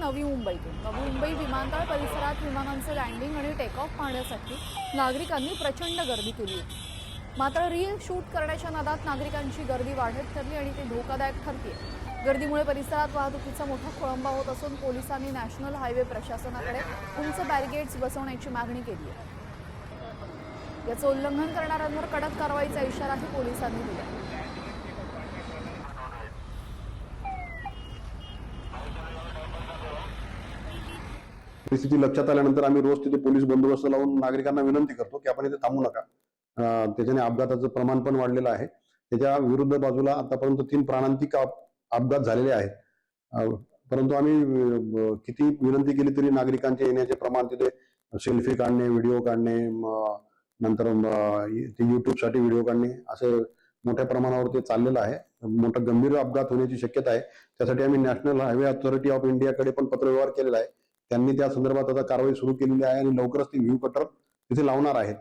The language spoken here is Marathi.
नवी मुंबईतून. नवी मुंबई विमानतळ परिसरात विमानांचं लँडिंग आणि टेक ऑफ पाहण्यासाठी नागरिकांनी प्रचंड गर्दी केली होती. मात्र रील शूट करण्याच्या नादात नागरिकांची गर्दी वाढत ठरली आणि ती धोकादायक ठरते. गर्दीमुळे परिसरात वाहतुकीचा मोठा खोळंबा होत असून पोलिसांनी नॅशनल हायवे प्रशासनाकडे उंच बॅरिगेड्स बसवण्याची मागणी केली आहे. याचं उल्लंघन करणाऱ्यांवर कडक कारवाईचा इशाराही पोलिसांनी दिला. परिस्थिती लक्षात आल्यानंतर आम्ही रोज तिथे पोलीस बंदोबस्त लावून नागरिकांना विनंती करतो की आपण इथे थांबू नका. त्याच्याने अपघाताचं प्रमाण पण वाढलेलं आहे. त्याच्या विरुद्ध बाजूला आतापर्यंत 3 प्राणांतिक अपघात झालेले आहेत. परंतु आम्ही किती विनंती केली तरी नागरिकांचे येण्याचे प्रमाण, तिथे सेल्फी काढणे, व्हिडिओ काढणे, नंतर ते युट्यूबसाठी व्हिडिओ काढणे, असं मोठ्या प्रमाणावर ते चाललेलं आहे. मोठा गंभीर अपघात होण्याची शक्यता आहे. त्यासाठी आम्ही नॅशनल हायवे अथॉरिटी ऑफ इंडियाकडे पण पत्रव्यवहार केलेला आहे. त्यांनी त्या संदर्भात आता कारवाई सुरू केलेली आहे आणि लवकरच ती व्ह्यू कटर तिथे लावणार आहेत.